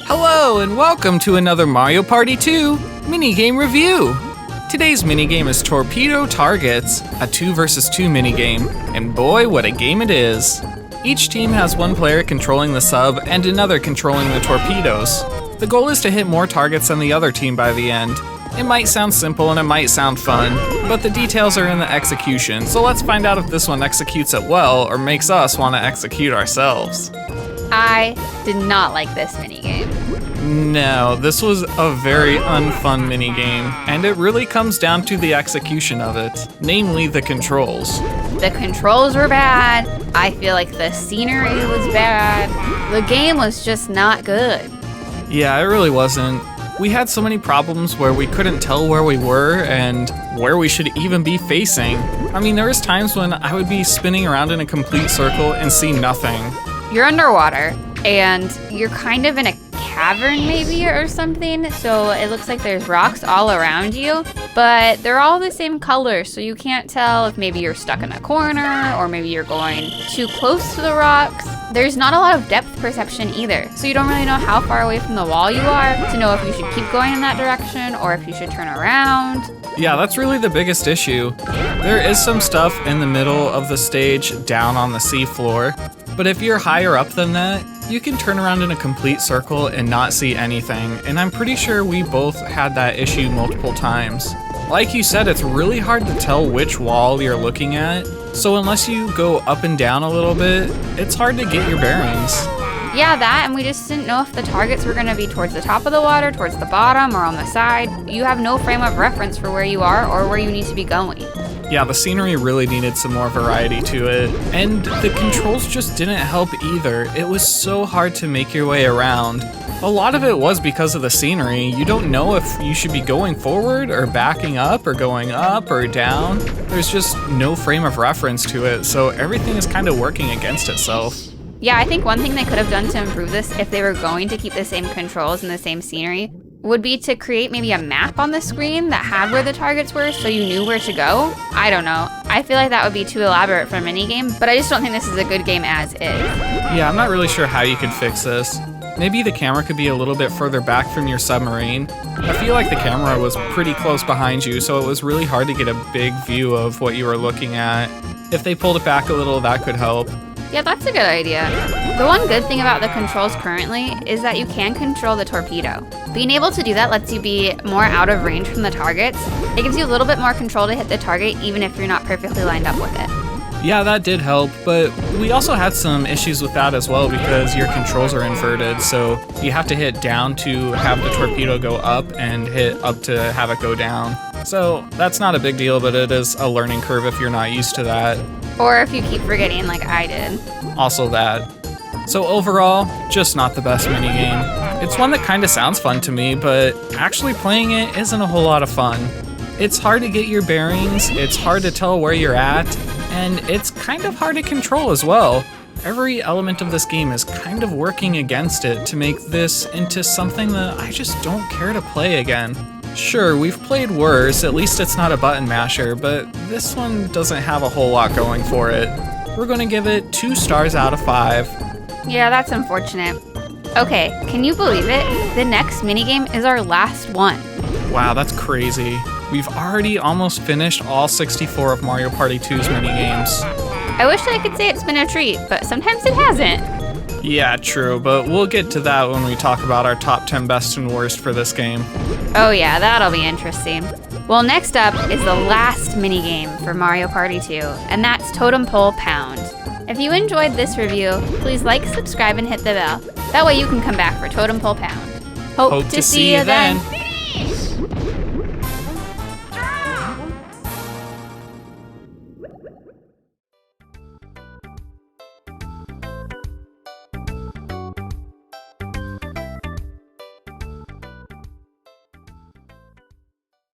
Hello and welcome to another Mario Party 2 minigame review. Today's minigame is Torpedo Targets, a 2 vs 2 minigame, and boy what a game it is. Each team has one player controlling the sub and another controlling the torpedoes. The goal is to hit more targets than the other team by the end. It might sound simple and it might sound fun, but the details are in the execution, so let's find out if this one executes it well or makes us want to execute ourselves. I did not like this minigame. No, this was a very unfun minigame, and it really comes down to the execution of it, namely the controls. The controls were bad. I feel like the scenery was bad. The game was just not good. Yeah, it really wasn't. We had so many problems where we couldn't tell where we were and where we should even be facing. I mean, there was times when I would be spinning around in a complete circle and see nothing. You're underwater, and you're kind of in a cavern maybe or something, so it looks like there's rocks all around you, but they're all the same color, so you can't tell if maybe you're stuck in a corner or maybe you're going too close to the rocks. There's not a lot of depth perception either, so you don't really know how far away from the wall you are to know if you should keep going in that direction or if you should turn around. Yeah, that's really the biggest issue. There is some stuff in the middle of the stage down on the seafloor, but if you're higher up than that, you can turn around in a complete circle and not see anything, and I'm pretty sure we both had that issue multiple times. Like you said, it's really hard to tell which wall you're looking at, so unless you go up and down a little bit, it's hard to get your bearings. Yeah, that, and we just didn't know if the targets were going to be towards the top of the water, towards the bottom, or on the side. You have no frame of reference for where you are or where you need to be going. Yeah, the scenery really needed some more variety to it, and the controls just didn't help either. It was so hard to make your way around. A lot of it was because of the scenery. You don't know if you should be going forward or backing up or going up or down. There's just no frame of reference to it, so everything is kind of working against itself. Yeah, I think one thing they could have done to improve this, if they were going to keep the same controls and the same scenery, would be to create maybe a map on the screen that had where the targets were so you knew where to go. I don't know. I feel like that would be too elaborate for a minigame, but I just don't think this is a good game as is. Yeah, I'm not really sure how you could fix this. Maybe the camera could be a little bit further back from your submarine. I feel like the camera was pretty close behind you, so it was really hard to get a big view of what you were looking at. If they pulled it back a little, that could help. Yeah, that's a good idea. The one good thing about the controls currently is that you can control the torpedo. Being able to do that lets you be more out of range from the targets. It gives you a little bit more control to hit the target even if you're not perfectly lined up with it. Yeah, that did help, but we also had some issues with that as well because your controls are inverted, so you have to hit down to have the torpedo go up and hit up to have it go down. So that's not a big deal, but it is a learning curve if you're not used to that. Or if you keep forgetting like I did. Also that. So overall, just not the best minigame. It's one that kind of sounds fun to me, but actually playing it isn't a whole lot of fun. It's hard to get your bearings, it's hard to tell where you're at, and it's kind of hard to control as well. Every element of this game is kind of working against it to make this into something that I just don't care to play again. Sure, we've played worse, at least it's not a button masher, but this one doesn't have a whole lot going for it. We're gonna give it 2 stars out of 5. Yeah, that's unfortunate. Okay, can you believe it? The next minigame is our last one. Wow, that's crazy. We've already almost finished all 64 of Mario Party 2's minigames. I wish I could say it's been a treat, but sometimes it hasn't. Yeah, true, but we'll get to that when we talk about our top 10 best and worst for this game. Oh yeah, that'll be interesting. Well, next up is the last minigame for Mario Party 2, and that's Totem Pole Pound. If you enjoyed this review, please like, subscribe, and hit the bell. That way you can come back for Totem Pole Pound. Hope to see you then.